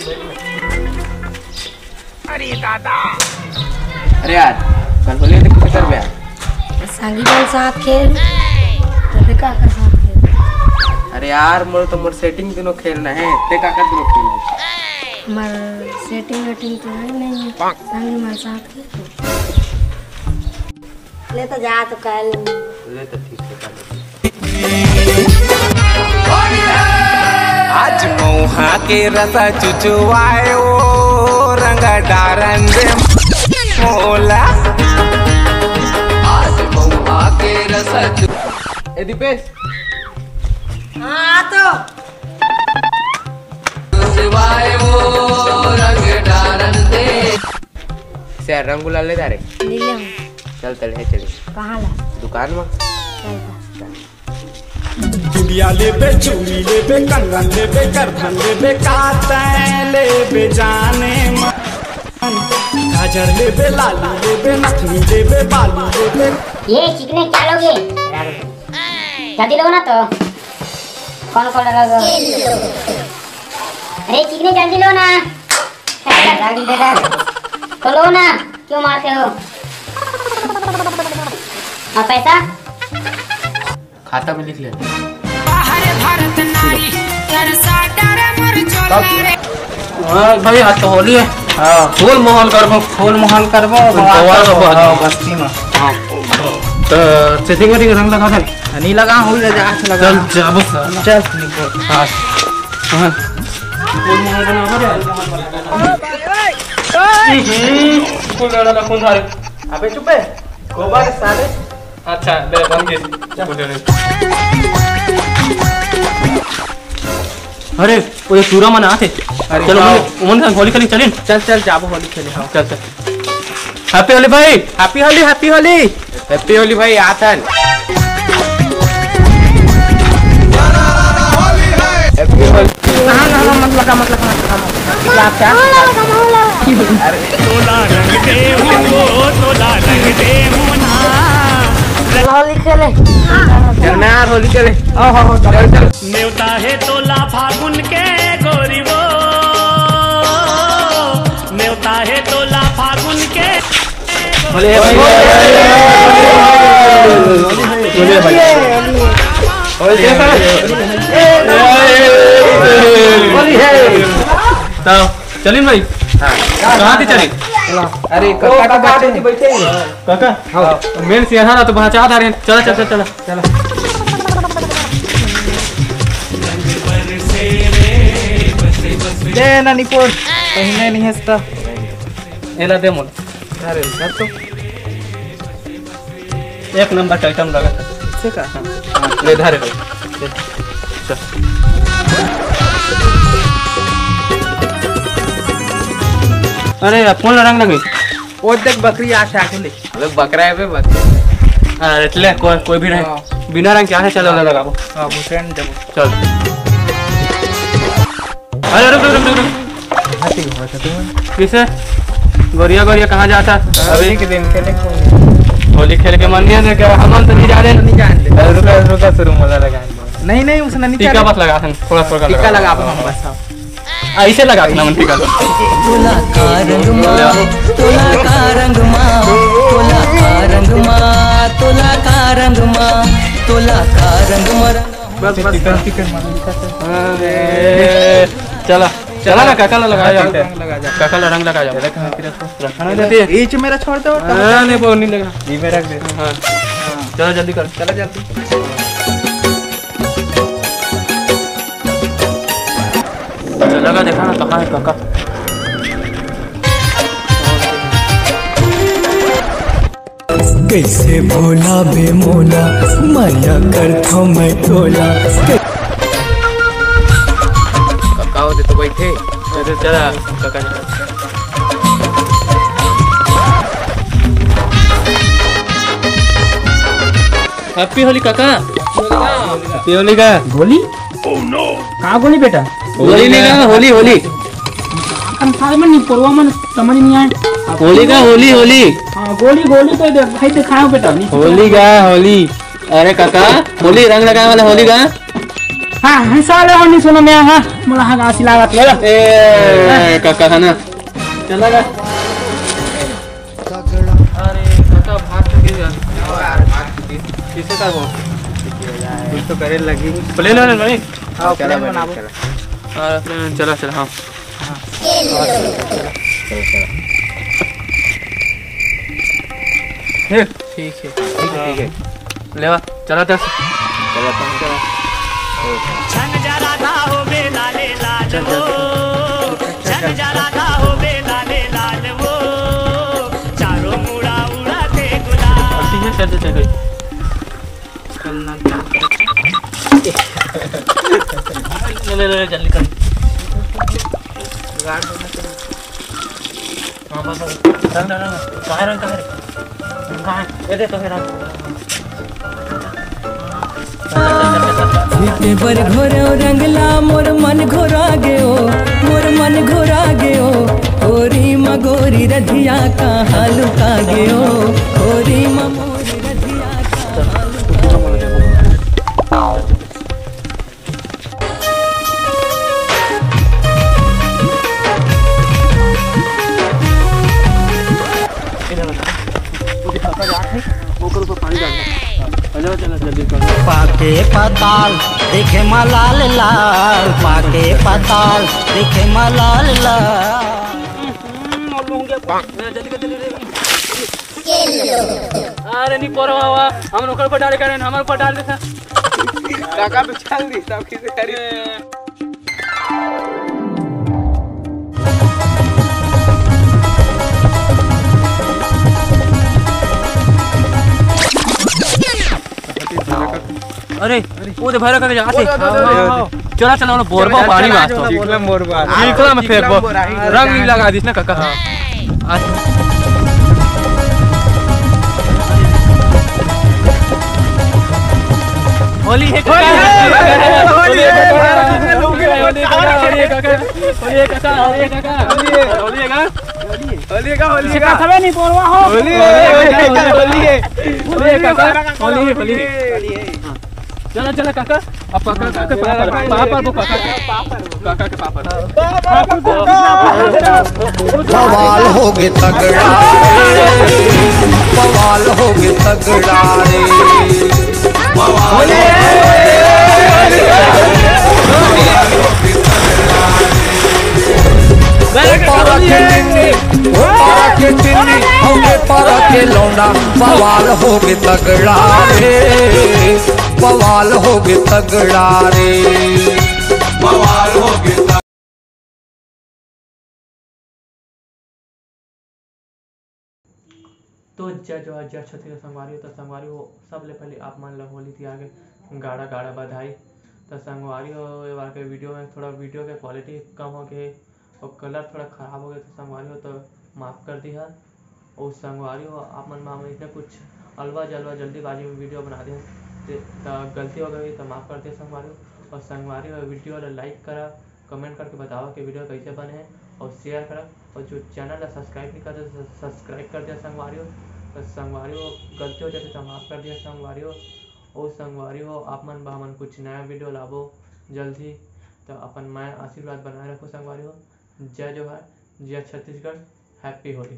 अरे दादा, अरे यार कल होली तो कुछ कर गया संगी बल साथ खेल तो देखा कर साथ खेल। अरे यार मोर तो मोर सेटिंग दिनों खेलना है ते का कर दिनों खेलना है मर सेटिंग वेटिंग तो है नहीं संगी बल साथ खेल ले तो जा तो कल ले तो ठीक है आज मोहा के रसा चुचुआए ओ रंग डारन दे मोला। आज मोहा के रसा ए दीपेश हां तो चुचुआए ओ रंग डारन दे से रंग गुलाल ले जा रे ले ले चल चल है चल कहां ला दुकान में चुड़िया लेबे चूड़ी लेबे कंगन लेबे करधन लेबे कातैं लेबे जाने मन गाजर लेबे लाली लेबे नथनी लेबे बाली लेबे। ये चिकने क्या लोगे जल्दी लो ना तो कौन कौन लगा अरे चिकने जल्दी लो ना तो लो ना क्यों मारते हो और पैसा खाता में लिख ले भाई आज तो होली है फूल मोहन करबो बस्ती में तो सेटिंग वेटिंग रंग लगा दे नहीं लगा हो जा लगा चल जा बस चल हां फूल मोहन बना फूल लड़ा कौन सारे अबे चुप है गोबर साले अच्छा दे बन के अरे वो सूरा मना आते चलो उमन का होली खेलने चलें चल चल जाबो होली खेले हां चल चल हैप्पी होली भाई happy Holi happy Holi happy Holi भाई आथन हैप्पी होली ना मत लगा क्या अरे तोला रंग दे हो तोला रंग दे मुना होली खेले चल ना यार होली खेले हां चल चल नेवता है तोला फागुन के गोरी वो नेवता है तोला फागुन के होली भाई होली है तो चलिए भाई कहाँ से चले अरे काका के बच्चे बैठे काका हाँ मेन से यहाँ ना तो वहाँ चाह रहे हैं चला चल चल चला दे ना निपोर पहिने नहीं हंसता एला दे मोल अरे तो एक नंबर आइटम लगा से का ले धारे अरे फोन रंग लगे ओ देख बकरी आशा ले अबे बकरा है बे बकरा अरे चले कोई भी रहे बिना रंग क्या है चलो लगाबो हां भूषण देबो चल अरे रुक हाथी हो तुम किसे गोरिया कहाँ जाता अभी के दिन खेले होली खेल के मन नहीं क्या हम तो नहीं जा रहे नहीं जान रुका शुरू मोला लगा नहीं उसने नहीं टीका बस लगा थोड़ा टीका लगा हम बस ऐसे लगा ना मन टीका तोला का रंग माँ तोला का रंग माँ तोला का रंग माँ तोला का रंग माँ तोला का रंग माँ टीका अरे चला ना काका लगा काका रंग लगा जाओ रखना देती है बीच मेरा छोड़ दो नहीं वो नहीं लगा ये में रख दे हाँ चलो जल्दी कर चला जल्दी लगा देखा ना कहाँ है काका कैसे भोला बेमोला माया करता मैं तोला काका होते तो बैठे चला काका हैप्पी होली काका हैप्पी होली का गोली कहाँ गोली बेटा होली नहीं का होली कंफार्म नहीं पूर्वा मन समझ नहीं आए होली का होली हाँ गोली तो भाई दिखाओ बेटा होली का होली अरे काका होली रंग लगाने वाला होली का हाँ साले होनी सुनो मैं हाँ मुला हाँ गासी लगा काका है ना चला गया। अरे काका भाग तो गिर गया किसे कर वो कुछ तो करे लगी प्लेन है नहीं। हां चला बना चला चला हाँ ठीक है ले चला दस ले जल्दी कर रंग ये देखो पर घोरो रंगला मोर मन घोरा गयो मोर मन घोरा गयो होरी मगोरी रधिया का हालुका गयो होरी ममोरी रधिया का पाके पताल देखे मलाल लाल पाके पताल देखे मलाल लाल। अरे नहीं पर हम नौकर पर डाले करें हमारे पर डाल देता काका पे चल दी सब किसे करी अरे वो दे भैरव का आते चला चला ना बोरबा पानी वास्ता चिकला मोरबा चिकला में फेंकबो रंग नहीं लगा दिस ना काका होली है काका होली है काका होली का सबे नहीं बोलवा हो होली चला चला काका अब काका पापा के पापा बवाल हो गए तगड़ा बवाल हो गए तगड़ा पारा के लौंडा बवाल हो गए तगड़ा रे बवाल हो गए तगड़ा रे बवाल हो गया। तो जो आज छत्तीस संगवारी तो संगवारी हो सब ले पहले आप मान लो होली थी आगे गाड़ा गाड़ा बधाई तो संगवारी हो बार के वीडियो में थोड़ा वीडियो के क्वालिटी कम हो गए और कलर थोड़ा ख़राब हो गया तो संगवारी हो तो माफ़ कर दिया और संगवारी हो आप मन में इतना कुछ अलवा जलवा जल्दीबाजी में वीडियो बना दे तो गलती हो गई तो माफ़ कर दिया संगवारी हो और संगवारी हो वीडियो लाइक करा कमेंट करके बताओ कि वीडियो कैसे बने हैं और शेयर करा और जो चैनल सब्सक्राइब नहीं करते तो सब्सक्राइब कर दिया संगवारी हो तो संगवारी हो गलती हो जाती तो माफ़ कर दिया संगवारी हो और संगवारी हो आप मन बामन कुछ नया वीडियो लाभो जल्द ही तो अपन मैं आशीर्वाद बनाए रखो संगवारी हो जय जोहार जय छत्तीसगढ़ हैप्पी होली।